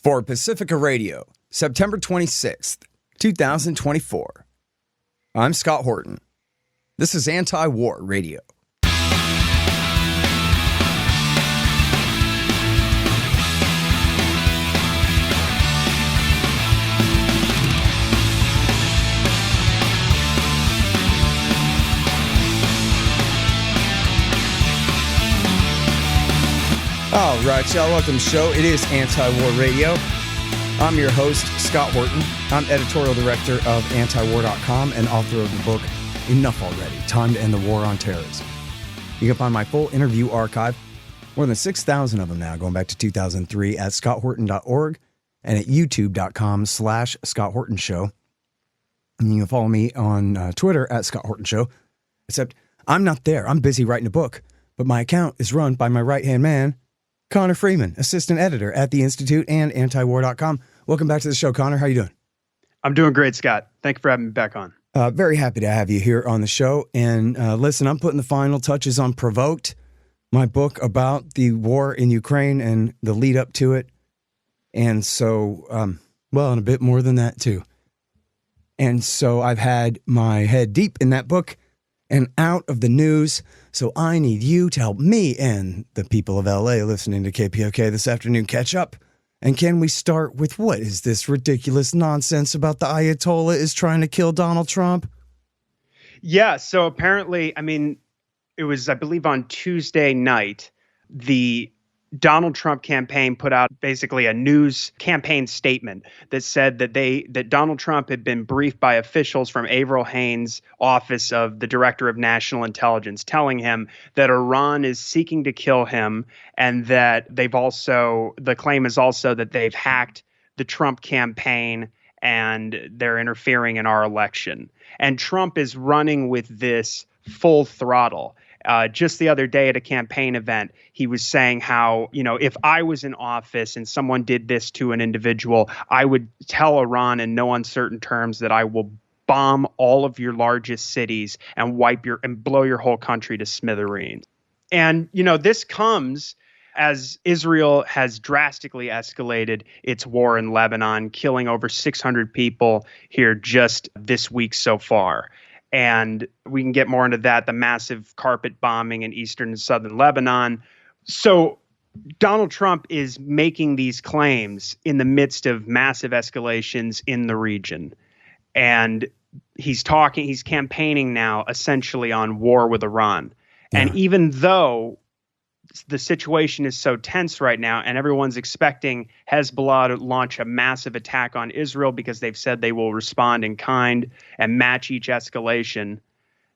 For Pacifica Radio, September 26th, 2024. I'm Scott Horton. This is Antiwar Radio. All right, y'all, welcome to the show. It is Anti-War Radio. I'm your host, Scott Horton. I'm editorial director of Antiwar.com and author of the book, Enough Already, Time to End the War on Terrorism. You can find my full interview archive, more than 6,000 of them now, going back to 2003, at scotthorton.org and at youtube.com/Scott Horton Show. And you can follow me on Twitter at Scott Horton Show, except I'm not there. I'm busy writing a book, but my account is run by my right-hand man, Connor Freeman, assistant editor at The Institute and Antiwar.com. Welcome back to the show, Connor. How you doing? I'm doing great, Scott. Thank you for having me back on. Very happy to have you here on the show. And listen, I'm putting the final touches on Provoked, my book about the war in Ukraine and the lead up to it. And so, and a bit more than that, too. And so I've had my head deep in that book and out of the news. So I need you to help me and the people of LA listening to KPOK this afternoon catch up. And can we start with what is this ridiculous nonsense about the Ayatollah is trying to kill Donald Trump? Yeah, so apparently, it was, I believe, on Tuesday night, the Donald Trump campaign put out basically a news campaign statement that said that Donald Trump had been briefed by officials from Avril Haines' office of the Director of National Intelligence, telling him that Iran is seeking to kill him, and that the claim is also that they've hacked the Trump campaign and they're interfering in our election. And Trump is running with this full throttle. Just the other day at a campaign event, he was saying how, if I was in office and someone did this to an individual, I would tell Iran in no uncertain terms that I will bomb all of your largest cities and blow your whole country to smithereens. And, this comes as Israel has drastically escalated its war in Lebanon, killing over 600 people here just this week so far. And we can get more into that, the massive carpet bombing in eastern and southern Lebanon. So Donald Trump is making these claims in the midst of massive escalations in the region. And he's campaigning now essentially on war with Iran. Yeah. And even though the situation is so tense right now, and everyone's expecting Hezbollah to launch a massive attack on Israel because they've said they will respond in kind and match each escalation,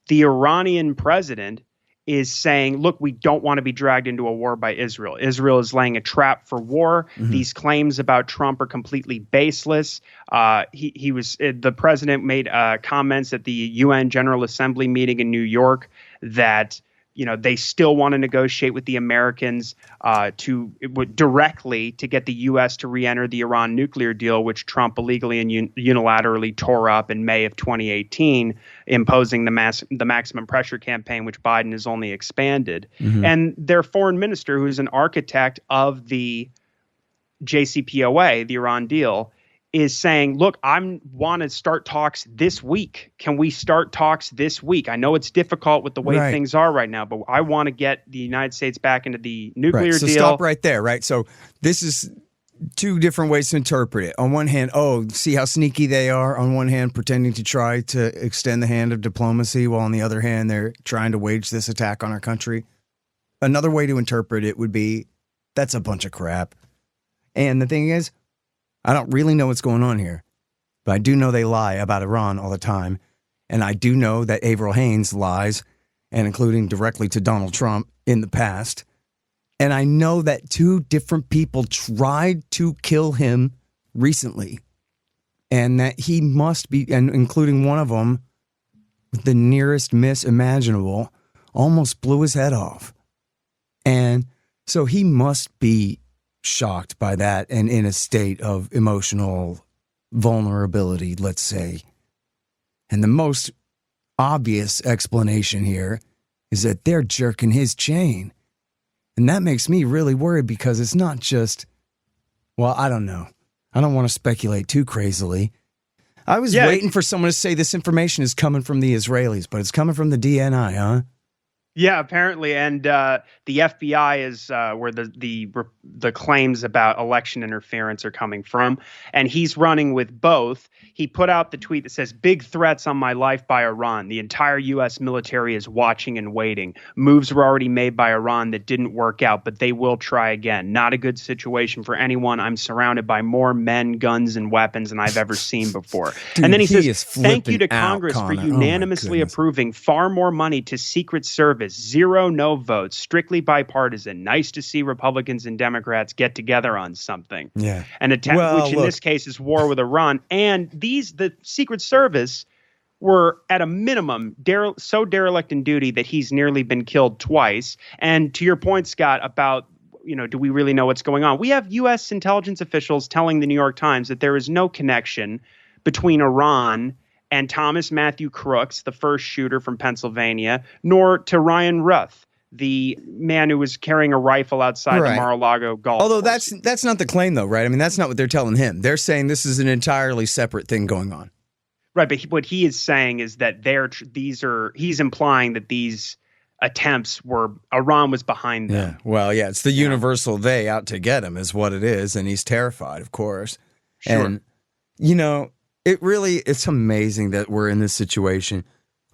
the Iranian president is saying, look, we don't want to be dragged into a war by Israel. Israel is laying a trap for war. Mm-hmm. These claims about Trump are completely baseless. The president made comments at the UN General Assembly meeting in New York that they still want to negotiate with the Americans directly to get the U.S. to re-enter the Iran nuclear deal, which Trump illegally and unilaterally tore up in May of 2018, imposing the maximum pressure campaign, which Biden has only expanded. Mm-hmm. And their foreign minister, who's an architect of the JCPOA, the Iran deal, is saying, look, I want to start talks this week. Can we start talks this week? I know it's difficult with the way things are right now, but I want to get the United States back into the nuclear deal. So stop right there, right? So this is two different ways to interpret it. On one hand, see how sneaky they are. On one hand, pretending to try to extend the hand of diplomacy, while on the other hand, they're trying to wage this attack on our country. Another way to interpret it would be, that's a bunch of crap. And the thing is, I don't really know what's going on here, but I do know they lie about Iran all the time. And I do know that Avril Haines lies, and including directly to Donald Trump in the past. And I know that two different people tried to kill him recently, and that he must be, and including one of them, with the nearest miss imaginable, almost blew his head off. And so he must be shocked by that and in a state of emotional vulnerability, let's say. And the most obvious explanation here is that they're jerking his chain. And that makes me really worried, because it's not just, well, I don't know. I don't want to speculate too crazily. I was waiting for someone to say this information is coming from the Israelis, but it's coming from the DNI, huh? Yeah, apparently, and the FBI is where the claims about election interference are coming from, and he's running with both. He put out the tweet that says, "Big threats on my life by Iran. The entire U.S. military is watching and waiting. Moves were already made by Iran that didn't work out, but they will try again. Not a good situation for anyone. I'm surrounded by more men, guns, and weapons than I've ever seen before." Dude, and then he says, "Thank you to out, Congress for Connor. unanimously approving far more money to Secret Service. 0 no votes, strictly bipartisan. Nice to see Republicans and Democrats get together on something." Yeah. An attempt, which in this case is war with Iran. And the Secret Service were at a minimum so derelict in duty that he's nearly been killed twice. And to your point, Scott, about, do we really know what's going on? We have U.S. intelligence officials telling the New York Times that there is no connection between Iran and Thomas Matthew Crooks, the first shooter from Pennsylvania, nor to Ryan Ruth, the man who was carrying a rifle outside the Mar-a-Lago golf Although course. that's not the claim, though, right? I mean, that's not what they're telling him. They're saying this is an entirely separate thing going on. Right, but what he is saying is that he's implying that these attempts were Iran was behind them. Yeah, well, yeah, it's the universal they out to get him is what it is, and he's terrified, of course. Sure. And, it's amazing that we're in this situation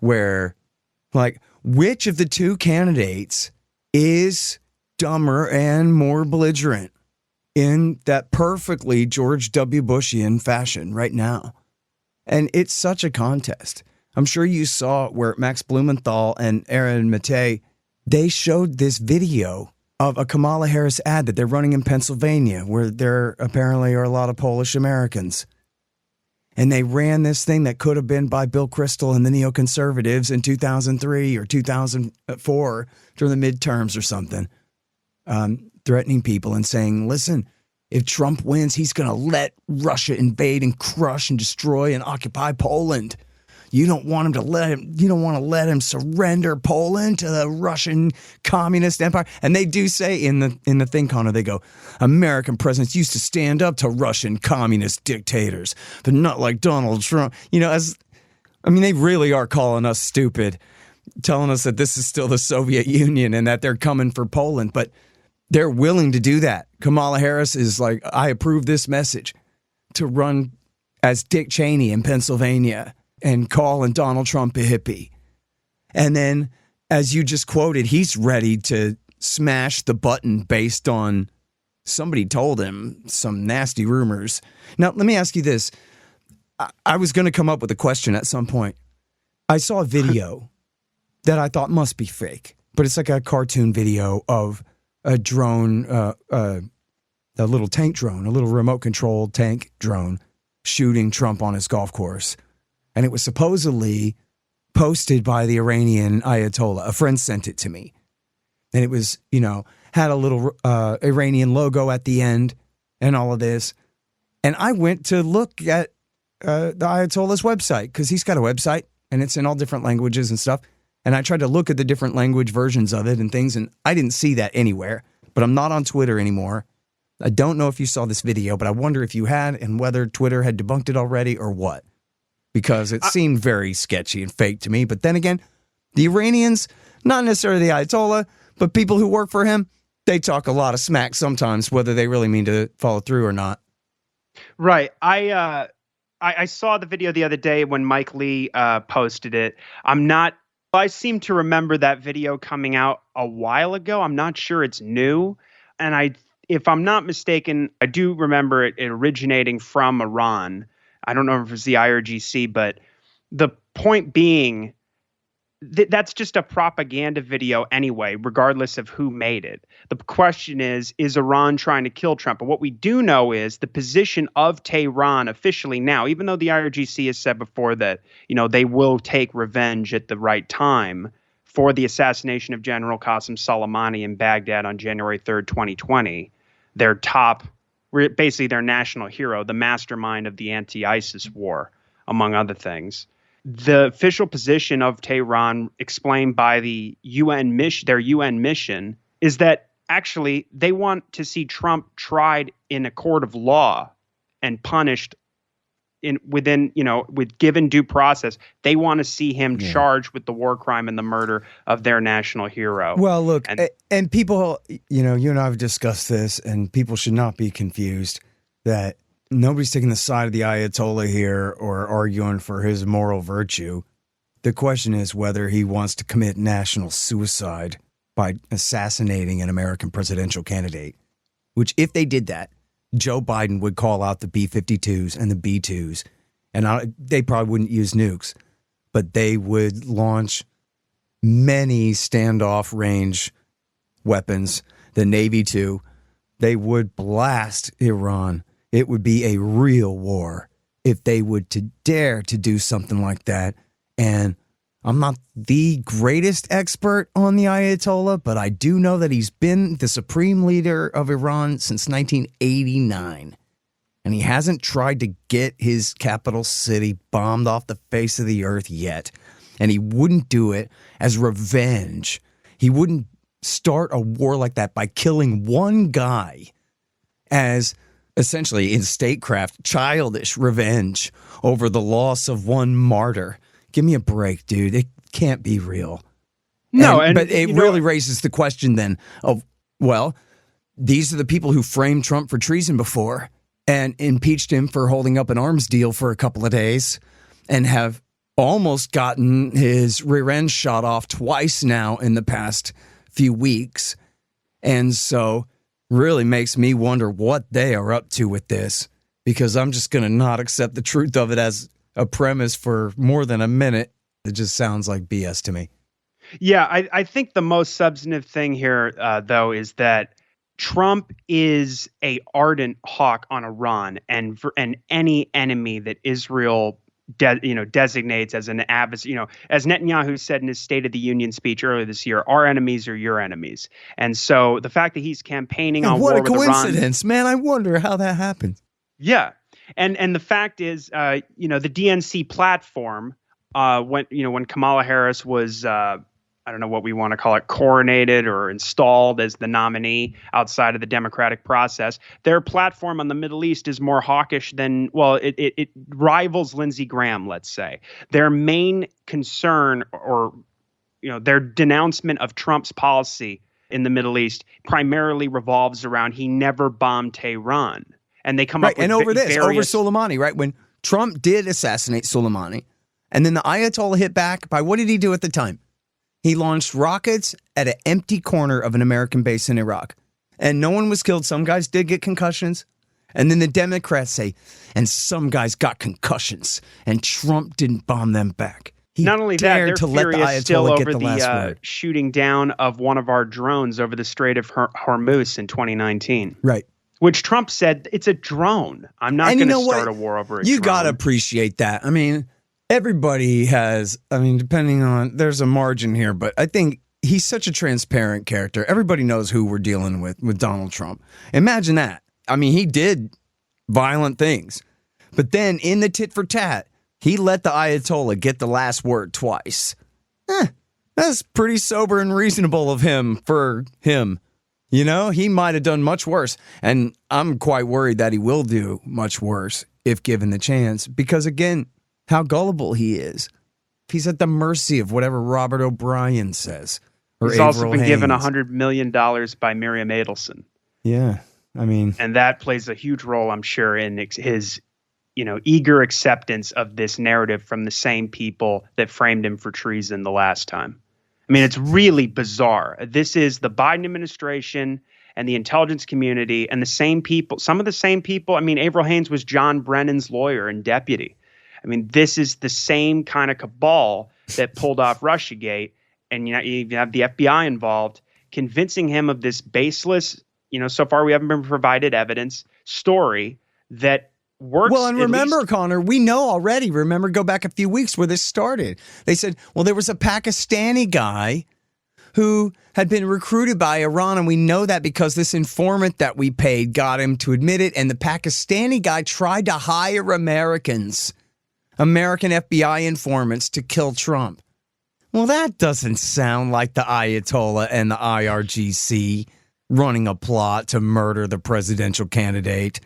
where, like, which of the two candidates is dumber and more belligerent in that perfectly George W. Bushian fashion right now? And it's such a contest. I'm sure you saw where Max Blumenthal and Aaron Maté, they showed this video of a Kamala Harris ad that they're running in Pennsylvania, where there apparently are a lot of Polish Americans. And they ran this thing that could have been by Bill Kristol and the neoconservatives in 2003 or 2004 during the midterms or something, threatening people and saying, listen, if Trump wins, he's going to let Russia invade and crush and destroy and occupy Poland. You don't want to let him surrender Poland to the Russian communist empire. And they do say in the thing, Connor, they go, American presidents used to stand up to Russian communist dictators, but not like Donald Trump. They really are calling us stupid, telling us that this is still the Soviet Union and that they're coming for Poland, but they're willing to do that. Kamala Harris is like, I approve this message to run as Dick Cheney in Pennsylvania and calling Donald Trump a hippie. And then, as you just quoted, he's ready to smash the button based on somebody told him some nasty rumors. Now, let me ask you this. I was going to come up with a question at some point. I saw a video that I thought must be fake, but it's like a cartoon video of a drone, a little tank drone, a little remote-controlled tank drone shooting Trump on his golf course. And it was supposedly posted by the Iranian Ayatollah. A friend sent it to me. And it was, had a little Iranian logo at the end and all of this. And I went to look at the Ayatollah's website because he's got a website and it's in all different languages and stuff. And I tried to look at the different language versions of it and things, and I didn't see that anywhere. But I'm not on Twitter anymore. I don't know if you saw this video, but I wonder if you had and whether Twitter had debunked it already or what. Because it seemed very sketchy and fake to me. But then again, the Iranians, not necessarily the Ayatollah, but people who work for him, they talk a lot of smack sometimes, whether they really mean to follow through or not. Right. I saw the video the other day when Mike Lee posted it. I seem to remember that video coming out a while ago. I'm not sure it's new. And if I'm not mistaken, I do remember it originating from Iran. I don't know if it's the IRGC, but the point being that's just a propaganda video anyway, regardless of who made it. The question is Iran trying to kill Trump? And what we do know is the position of Tehran officially now, even though the IRGC has said before that, they will take revenge at the right time for the assassination of General Qasem Soleimani in Baghdad on January 3rd, 2020, basically their national hero, the mastermind of the anti-ISIS war, among other things. The official position of Tehran, explained by the their UN mission, is that actually they want to see Trump tried in a court of law and punished within, with given due process. They want to see him charged with the war crime and the murder of their national hero. Well, look, and people, you and I have discussed this, and people should not be confused that nobody's taking the side of the Ayatollah here or arguing for his moral virtue. The question is whether he wants to commit national suicide by assassinating an American presidential candidate, which if they did that, Joe Biden would call out the B-52s and the B-2s, and they probably wouldn't use nukes, but they would launch many standoff range weapons, the Navy too. They would blast Iran. It would be a real war if they would to dare to do something like that. And I'm not the greatest expert on the Ayatollah, but I do know that he's been the supreme leader of Iran since 1989. And he hasn't tried to get his capital city bombed off the face of the earth yet. And he wouldn't do it as revenge. He wouldn't start a war like that by killing one guy as essentially in statecraft, childish revenge over the loss of one martyr. Give me a break, dude. It can't be real. No, but it really raises the question then of, well, these are the people who framed Trump for treason before and impeached him for holding up an arms deal for a couple of days and have almost gotten his rear end shot off twice now in the past few weeks. And so really makes me wonder what they are up to with this, because I'm just going to not accept the truth of it as a premise for more than a minute. It just sounds like BS to me. Yeah, I think the most substantive thing here, though, is that Trump is a ardent hawk on Iran and any enemy that Israel designates as an adversary. As Netanyahu said in his State of the Union speech earlier this year, our enemies are your enemies. And so the fact that he's campaigning on war with Iran. What a coincidence, man. I wonder how that happened. Yeah. And the fact is, the DNC platform, when Kamala Harris was, I don't know what we want to call it, coronated or installed as the nominee outside of the democratic process, their platform on the Middle East is more hawkish than, well, it rivals Lindsey Graham, let's say. Their main concern or, their denouncement of Trump's policy in the Middle East primarily revolves around he never bombed Tehran. And they come up with and over Soleimani, right? When Trump did assassinate Soleimani, and then the Ayatollah hit back by, what did he do at the time? He launched rockets at an empty corner of an American base in Iraq. And no one was killed. Some guys did get concussions. And then the Democrats say, and some guys got concussions, and Trump didn't bomb them back. He Not only that, they're to let the furious still Ayatollah over get the last the word. shooting down of one of our drones over the Strait of Hormuz in 2019. Right. Which Trump said, it's a drone. I'm not going to start a war over a drone. You got to appreciate that. I mean, everybody has, depending on, there's a margin here, but I think he's such a transparent character. Everybody knows who we're dealing with Donald Trump. Imagine that. He did violent things. But then in the tit for tat, he let the Ayatollah get the last word twice. That's pretty sober and reasonable of him for him. He might have done much worse. And I'm quite worried that he will do much worse if given the chance. Because, again, how gullible he is. He's at the mercy of whatever Robert O'Brien says. Or He's also been given $100 million by Miriam Adelson. Yeah, And that plays a huge role, I'm sure, in his eager acceptance of this narrative from the same people that framed him for treason the last time. It's really bizarre. This is the Biden administration and the intelligence community and the same people, some of the same people. Avril Haines was John Brennan's lawyer and deputy. This is the same kind of cabal that pulled off Russiagate. And you have the FBI involved, convincing him of this baseless, so far we haven't been provided evidence, story that works. Well, and remember, Connor, we know already. Remember, go back a few weeks where this started. They said, well, there was a Pakistani guy who had been recruited by Iran, and we know that because this informant that we paid got him to admit it, and the Pakistani guy tried to hire American FBI informants to kill Trump. Well, that doesn't sound like the Ayatollah and the IRGC running a plot to murder the presidential candidate.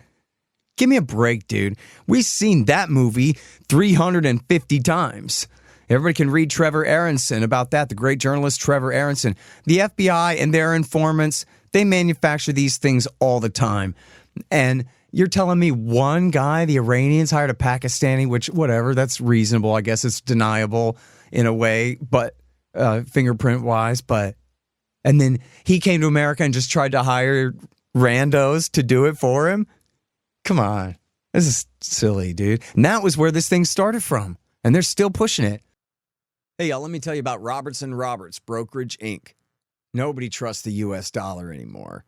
Give me a break, dude. We've seen that movie 350 times. Everybody can read Trevor Aronson about that, the great journalist Trevor Aronson. The FBI and their informants, they manufacture these things all the time. And you're telling me one guy, the Iranians, hired a Pakistani, which, whatever, that's reasonable. I guess it's deniable in a way, but fingerprint-wise. And then he came to America and just tried to hire randos to do it for him? Come on. This is silly, dude. And that was where this thing started from. And they're still pushing it. Hey, y'all, let me tell you about Robertson Roberts Brokerage, Inc. Nobody trusts the U.S. dollar anymore.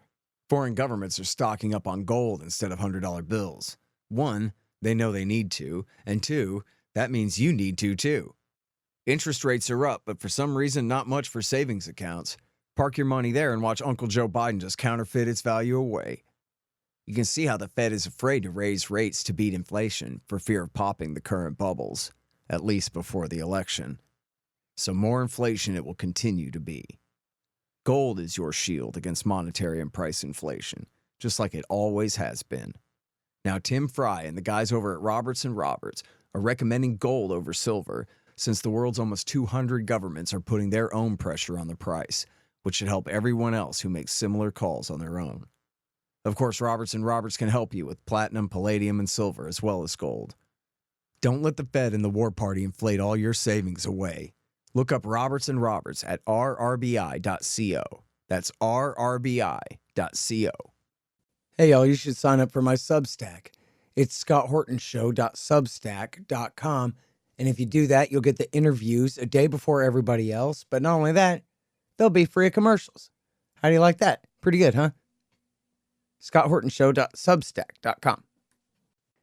Foreign governments are stocking up on gold instead of $100 bills. 1, they know they need to. And 2, that means you need to, too. Interest rates are up, but for some reason, not much for savings accounts. Park your money there and watch Uncle Joe Biden just counterfeit its value away. You can see how the Fed is afraid to raise rates to beat inflation for fear of popping the current bubbles, at least before the election. So more inflation it will continue to be. Gold is your shield against monetary and price inflation, just like it always has been. Now, Tim Fry and the guys over at Robertson Roberts are recommending gold over silver since the world's almost 200 governments are putting their own pressure on the price, which should help everyone else who makes similar calls on their own. Of course, Robertson Roberts can help you with platinum, palladium, and silver, as well as gold. Don't let the Fed and the war party inflate all your savings away. Look up Robertson Roberts at rrbi.co. That's rrbi.co. Hey, y'all, you should sign up for my Substack. It's scotthortonshow.substack.com. And if you do that, you'll get the interviews a day before everybody else. But not only that, they'll be free of commercials. How do you like that? Pretty good, huh? scotthortonshow.substack.com.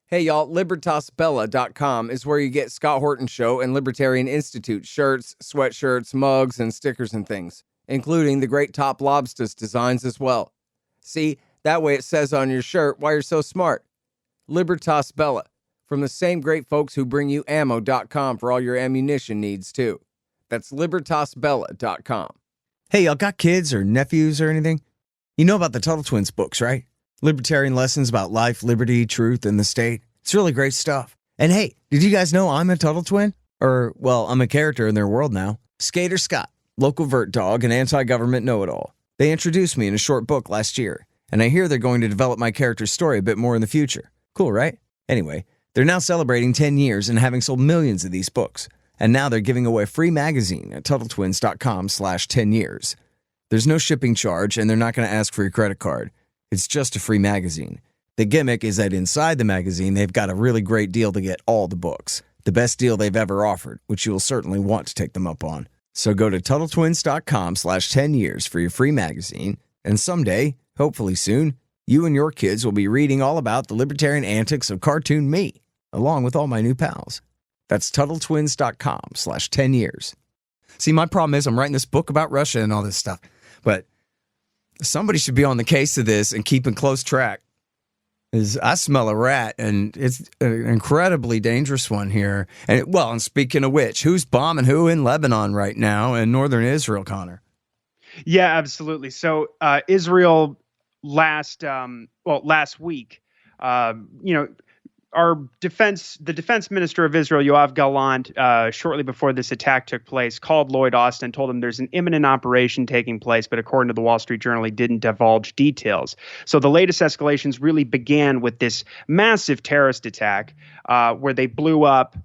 Hey, y'all, libertasbella.com is where you get Scott Horton Show and Libertarian Institute shirts, sweatshirts, mugs, and stickers and things, including the great Top Lobsters designs as well. See, that way it says on your shirt why you're so smart. Libertas Bella, from the same great folks who bring you ammo.com for all your ammunition needs, too. That's libertasbella.com. Hey, y'all got kids or nephews or anything? You know about the Tuttle Twins books, right? Libertarian lessons about life, liberty, truth, and the state. It's really great stuff. And hey, did you guys know I'm a Tuttle Twin? Or, well, I'm a character in their world now. Skater Scott, local vert dog and anti-government know-it-all. They introduced me in a short book last year, and I hear they're going to develop my character's story a bit more in the future. Cool, right? Anyway, they're now celebrating 10 years and having sold millions of these books. And now they're giving away a free magazine at TuttleTwins.com/10years. There's no shipping charge, and they're not going to ask for your credit card. It's just a free magazine. The gimmick is that inside the magazine, they've got a really great deal to get all the books. The best deal they've ever offered, which you will certainly want to take them up on. So go to TuttleTwins.com/10years for your free magazine. And someday, hopefully soon, you and your kids will be reading all about the libertarian antics of cartoon me, along with all my new pals. That's TuttleTwins.com/10years. See, my problem is I'm writing this book about Russia and all this stuff, but somebody should be on the case of this and keeping close track. I smell a rat, and it's an incredibly dangerous one here. And and speaking of which, who's bombing who in Lebanon right now in northern Israel, Connor? Yeah, absolutely. So Israel last week, the defense minister of Israel, Yoav Gallant, shortly before this attack took place, called Lloyd Austin, told him there's an imminent operation taking place, but according to the Wall Street Journal, he didn't divulge details. So the latest escalations really began with this massive terrorist attack where they blew up.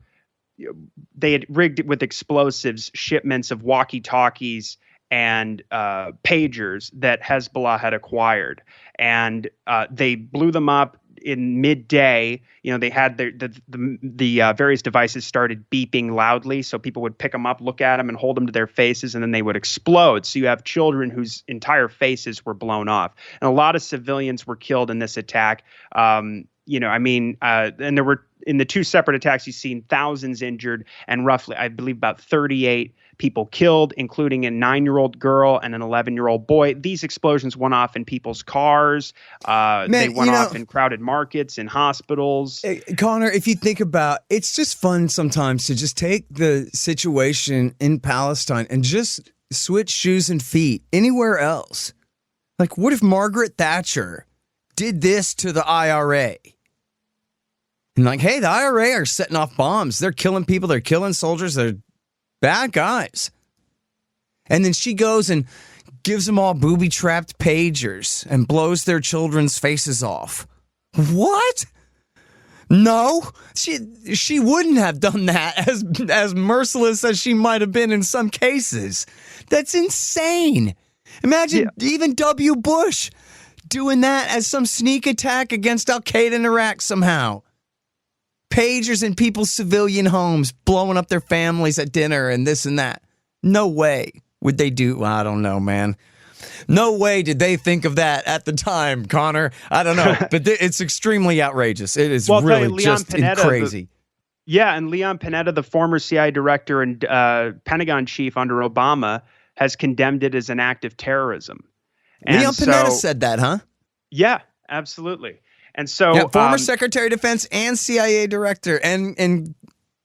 They had rigged with explosives shipments of walkie-talkies and pagers that Hezbollah had acquired, and they blew them up in midday. They had the various devices started beeping loudly, so people would pick them up, look at them, and hold them to their faces, and then they would explode. So you have children whose entire faces were blown off, and a lot of civilians were killed in this attack. And there were, in the two separate attacks, you've seen thousands injured and roughly, I believe, about 38 people killed, including a 9-year-old girl and an 11-year-old boy. These explosions went off in people's cars. They went off in crowded markets, in hospitals. Connor, if you think about it, it's just fun sometimes to just take the situation in Palestine and just switch shoes and feet anywhere else. Like, what if Margaret Thatcher did this to the IRA? And like, hey, the IRA are setting off bombs. They're killing people. They're killing soldiers. They're bad guys. And then she goes and gives them all booby-trapped pagers and blows their children's faces off. What? No, she wouldn't have done that, as merciless as she might have been in some cases. That's insane. Imagine even W. Bush doing that as some sneak attack against Al-Qaeda in Iraq somehow. Pagers in people's civilian homes, blowing up their families at dinner and this and that. No way would they do. Well, I don't know, man. No way did they think of that at the time, Connor. I don't know, but it's extremely outrageous. It is really just crazy. And Leon Panetta, the former CIA director and Pentagon chief under Obama, has condemned it as an act of terrorism. And Leon Panetta said that, huh? Yeah, absolutely. And so, former Secretary of Defense and CIA director and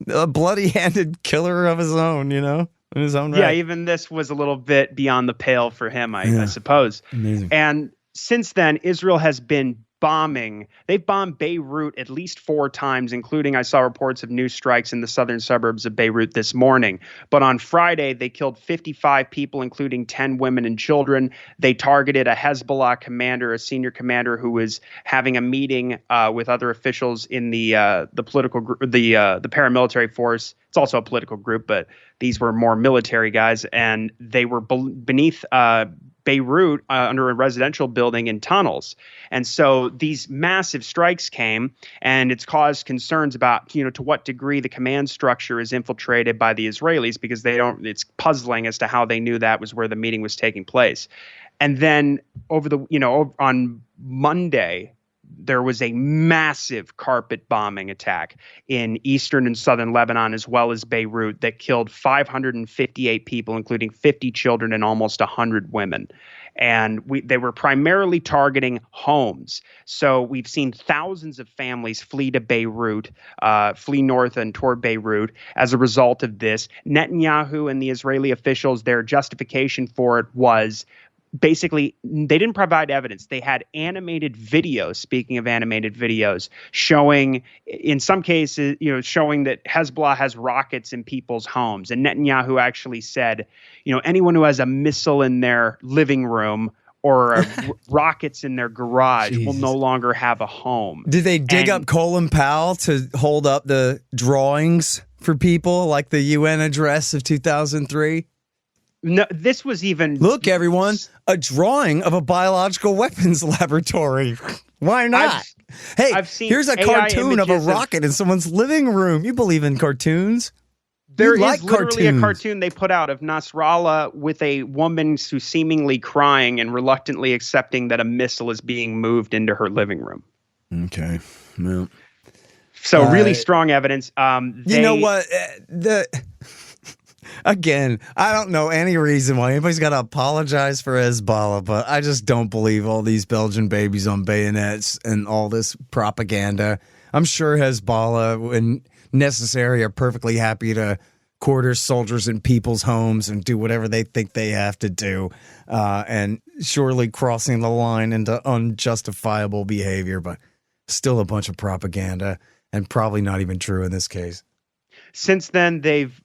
a bloody-handed killer of his own, in his own right. Yeah, even this was a little bit beyond the pale for him, I suppose. Amazing. And since then, Israel has been bombing. They've bombed Beirut at least 4 times, including I saw reports of new strikes in the southern suburbs of Beirut this morning. But on Friday, they killed 55 people, including 10 women and children. They targeted a Hezbollah commander, a senior commander who was having a meeting with other officials in the political group, the paramilitary force. It's also a political group, but these were more military guys, and they were beneath Beirut under a residential building in tunnels. And so these massive strikes came, and it's caused concerns about, to what degree the command structure is infiltrated by the Israelis, because it's puzzling as to how they knew that was where the meeting was taking place. And then on Monday, there was a massive carpet bombing attack in eastern and southern Lebanon, as well as Beirut, that killed 558 people, including 50 children and almost 100 women. And they were primarily targeting homes. So we've seen thousands of families flee to Beirut, flee north and toward Beirut as a result of this. Netanyahu and the Israeli officials, their justification for it was basically, they didn't provide evidence. They had animated videos, speaking of animated videos, showing, in some cases, showing that Hezbollah has rockets in people's homes. And Netanyahu actually said, anyone who has a missile in their living room or rockets in their garage will no longer have a home. Did they dig up Colin Powell to hold up the drawings for people, like the UN address of 2003? No, this was even... Look, everyone, a drawing of a biological weapons laboratory. Why not? Here's a cartoon of a rocket in someone's living room. You believe in cartoons? There is literally a cartoon they put out of Nasrallah with a woman who's seemingly crying and reluctantly accepting that a missile is being moved into her living room. Okay. Well, so really strong evidence. You know what? Again, I don't know any reason why anybody's got to apologize for Hezbollah, but I just don't believe all these Belgian babies on bayonets and all this propaganda. I'm sure Hezbollah, when necessary, are perfectly happy to quarter soldiers in people's homes and do whatever they think they have to do, and surely crossing the line into unjustifiable behavior, but still a bunch of propaganda, and probably not even true in this case. Since then, they've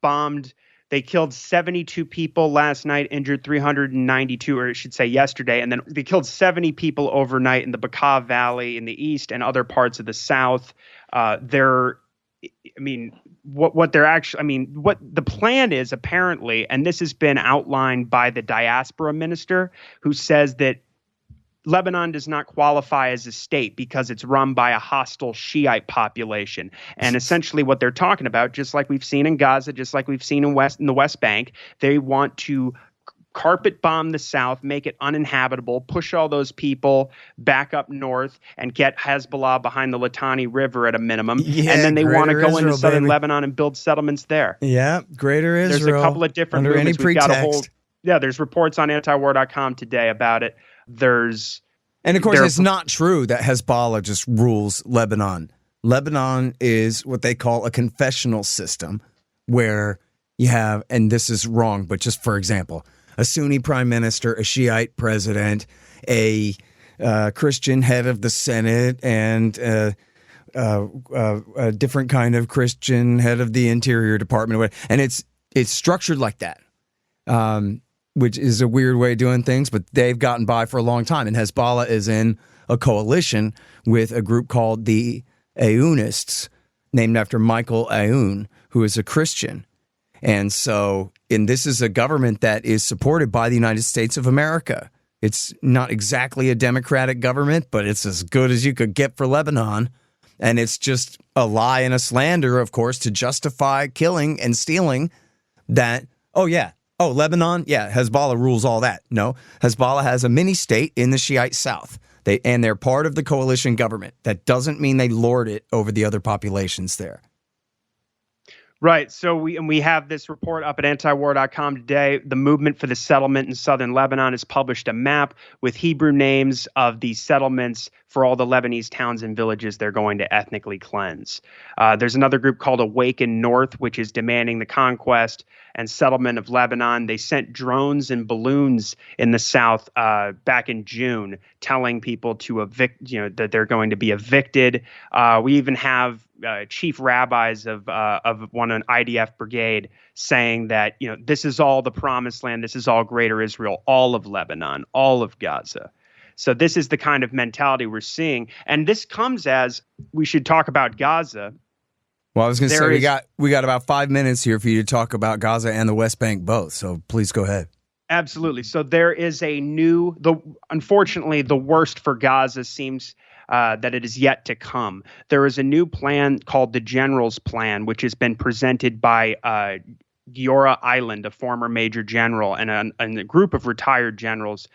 bombed. They killed 72 people last night, injured 392, or I should say yesterday. And then they killed 70 people overnight in the Bekaa Valley in the east and other parts of the south. What the plan is apparently, and this has been outlined by the diaspora minister, who says that Lebanon does not qualify as a state because it's run by a hostile Shiite population. And essentially what they're talking about, just like we've seen in Gaza, just like we've seen in the West Bank, they want to carpet bomb the south, make it uninhabitable, push all those people back up north, and get Hezbollah behind the Litani River at a minimum. Yeah, and then they want to go into southern Lebanon and build settlements there. Yeah, greater Israel. There's a couple of different under movements. Any pretext. There's reports on antiwar.com today about it. And of course, it's not true that Hezbollah just rules Lebanon. Lebanon is what they call a confessional system, where you have, and this is wrong, but just for example, a Sunni prime minister, a Shiite president, a Christian head of the Senate, and a different kind of Christian head of the Interior Department, and it's structured like that, which is a weird way of doing things, but they've gotten by for a long time. And Hezbollah is in a coalition with a group called the Aounists, named after Michael Aoun, who is a Christian. And so, this is a government that is supported by the United States of America. It's not exactly a democratic government, but it's as good as you could get for Lebanon. And it's just a lie and a slander, of course, to justify killing and stealing that. Lebanon, Hezbollah rules all that. No, Hezbollah has a mini state in the Shiite South. They're part of the coalition government. That doesn't mean they lord it over the other populations there. Right. So we have this report up at antiwar.com today. The Movement for the Settlement in Southern Lebanon has published a map with Hebrew names of these settlements for all the Lebanese towns and villages they're going to ethnically cleanse. There's another group called Awaken North, which is demanding the conquest and settlement of Lebanon. They sent drones and balloons in the south back in June, telling people to that they're going to be evicted. We even have chief rabbis of an IDF brigade saying that this is all the promised land, this is all Greater Israel, all of Lebanon, all of Gaza. So this is the kind of mentality we're seeing, and this comes as we should talk about Gaza. Well, I was going to say we got about 5 minutes here for you to talk about Gaza and the West Bank both. So please go ahead. Absolutely. So there is unfortunately, the worst for Gaza seems that it is yet to come. There is a new plan called the General's Plan, which has been presented by Giora Island, a former major general, and a group of retired generals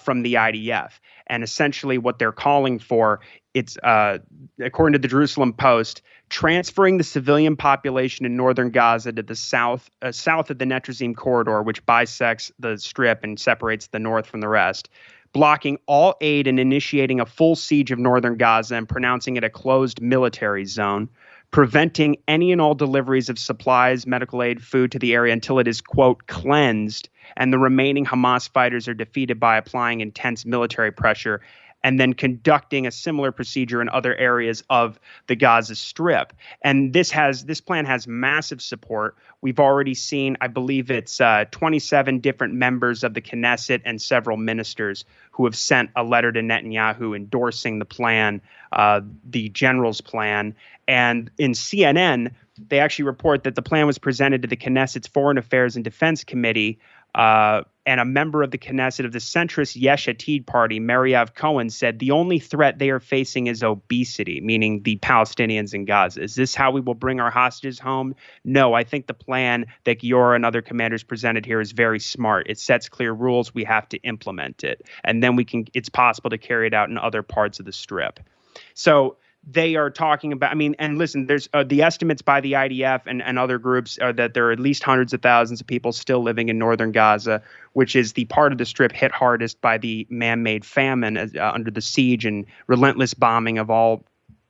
from the IDF. And essentially what they're calling for, it's according to the Jerusalem Post, transferring the civilian population in northern Gaza to the south of the Netrazim corridor, which bisects the strip and separates the north from the rest, blocking all aid and initiating a full siege of northern Gaza and pronouncing it a closed military zone, preventing any and all deliveries of supplies, medical aid, food to the area until it is, quote, cleansed, and the remaining Hamas fighters are defeated by applying intense military pressure, and then conducting a similar procedure in other areas of the Gaza Strip. And this plan has massive support. We've already seen, I believe it's 27 different members of the Knesset and several ministers who have sent a letter to Netanyahu endorsing the plan, the general's plan. And in CNN, they actually report that the plan was presented to the Knesset's Foreign Affairs and Defense Committee, and a member of the Knesset of the centrist Yesh Atid party, Mariav Cohen, said the only threat they are facing is obesity, meaning the Palestinians in Gaza. Is this how we will bring our hostages home? No, I think the plan that Giora and other commanders presented here is very smart. It sets clear rules. We have to implement it. And then it's possible to carry it out in other parts of the Strip. So they are talking about, and listen, there's the estimates by the IDF and other groups are that there are at least hundreds of thousands of people still living in northern Gaza, which is the part of the Strip hit hardest by the man-made famine under the siege and relentless bombing of all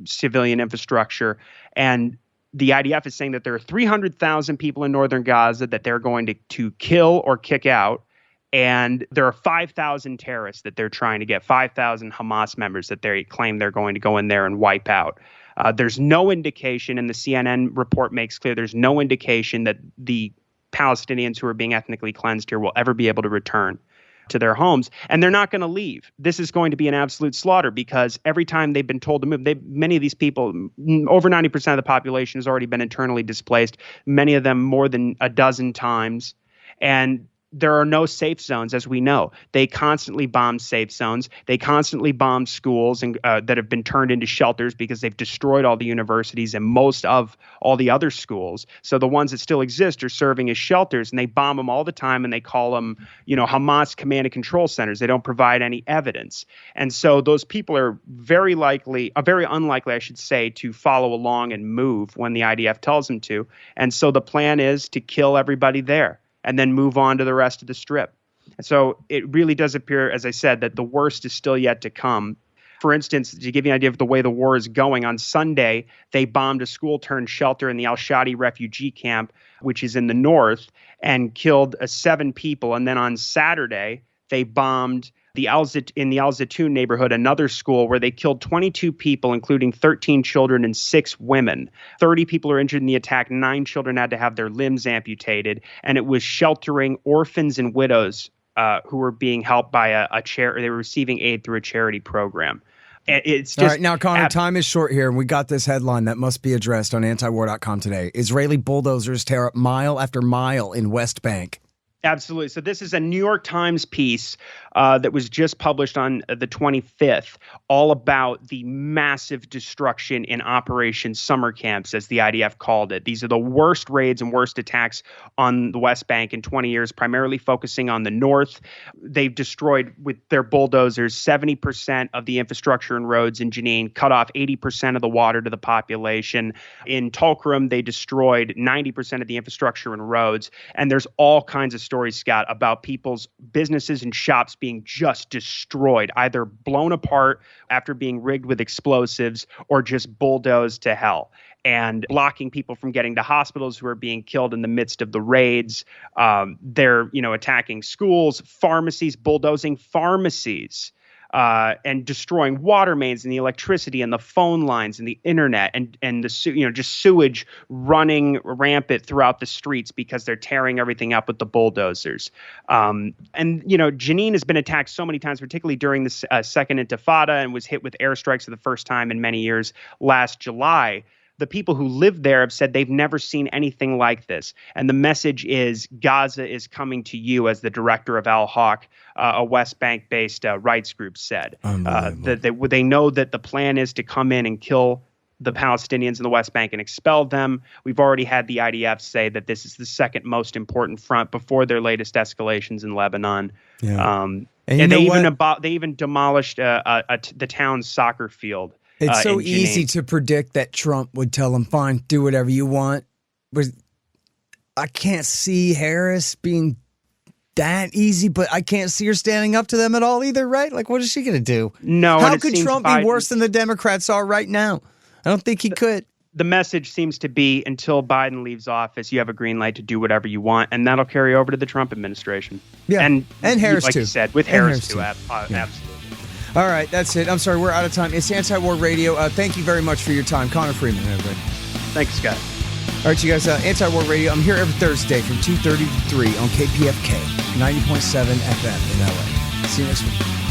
civilian infrastructure. And the IDF is saying that there are 300,000 people in northern Gaza that they're going to kill or kick out. And there are 5,000 terrorists that they're trying to get, 5,000 Hamas members that they claim they're going to go in there and wipe out. There's no indication, and the CNN report makes clear, there's no indication that the Palestinians who are being ethnically cleansed here will ever be able to return to their homes. And they're not going to leave. This is going to be an absolute slaughter because every time they've been told to move, many of these people, over 90% of the population has already been internally displaced, many of them more than a dozen times. And there are no safe zones, as we know. They constantly bomb safe zones. They constantly bomb schools and that have been turned into shelters because they've destroyed all the universities and most of all the other schools. So the ones that still exist are serving as shelters, and they bomb them all the time, and they call them, Hamas command and control centers. They don't provide any evidence. And so those people are very unlikely, I should say, to follow along and move when the IDF tells them to. And so the plan is to kill everybody there and then move on to the rest of the Strip. And so it really does appear, as I said, that the worst is still yet to come. For instance, to give you an idea of the way the war is going, on Sunday, they bombed a school turned shelter in the Al-Shadi refugee camp, which is in the north, and killed 7 people. And then on Saturday, they bombed in the Al Zaytun neighborhood, another school where they killed 22 people, including 13 children and 6 women. 30 people are injured in the attack. 9 children had to have their limbs amputated. And it was sheltering orphans and widows who were being helped by a charity. They were receiving aid through a charity program. It's just all right. Now, Connor, time is short here, and we got this headline that must be addressed on antiwar.com today. Israeli bulldozers tear up mile after mile in West Bank. Absolutely. So this is a New York Times piece that was just published on the 25th, all about the massive destruction in Operation Summer Camps, as the IDF called it. These are the worst raids and worst attacks on the West Bank in 20 years, primarily focusing on the north. They've destroyed, with their bulldozers, 70% of the infrastructure and roads in Jenin, cut off 80% of the water to the population. In Tulkarem, they destroyed 90% of the infrastructure and roads. And there's all kinds of stories, Scott, about people's businesses and shops being just destroyed, either blown apart after being rigged with explosives or just bulldozed to hell, and blocking people from getting to hospitals who are being killed in the midst of the raids. They're, attacking schools, pharmacies, bulldozing pharmacies. And destroying water mains and the electricity and the phone lines and the internet and the just sewage running rampant throughout the streets because they're tearing everything up with the bulldozers. Jenin has been attacked so many times, particularly during the Second Intifada, and was hit with airstrikes for the first time in many years last July. The people who live there have said they've never seen anything like this. And the message is Gaza is coming to you, as the director of Al-Haq, a West Bank-based rights group, said. That they know that the plan is to come in and kill the Palestinians in the West Bank and expel them. We've already had the IDF say that this is the second most important front before their latest escalations in Lebanon. Yeah. And they even demolished the town's soccer field. It's so easy to predict that Trump would tell them, fine, do whatever you want. But I can't see Harris being that easy, but I can't see her standing up to them at all either, right? Like, what is she going to do? No. How could Trump be worse than the Democrats are right now? I don't think he could. The message seems to be, until Biden leaves office, you have a green light to do whatever you want, and that'll carry over to the Trump administration. Yeah, and Harris, like too. Like you said, with Harris, too. Absolutely. All right, that's it. I'm sorry, we're out of time. It's Antiwar Radio. Thank you very much for your time. Connor Freeman, everybody. Thanks, Scott. All right, you guys, Antiwar Radio. I'm here every Thursday from 2:30 to 3 on KPFK, 90.7 FM in LA. See you next week.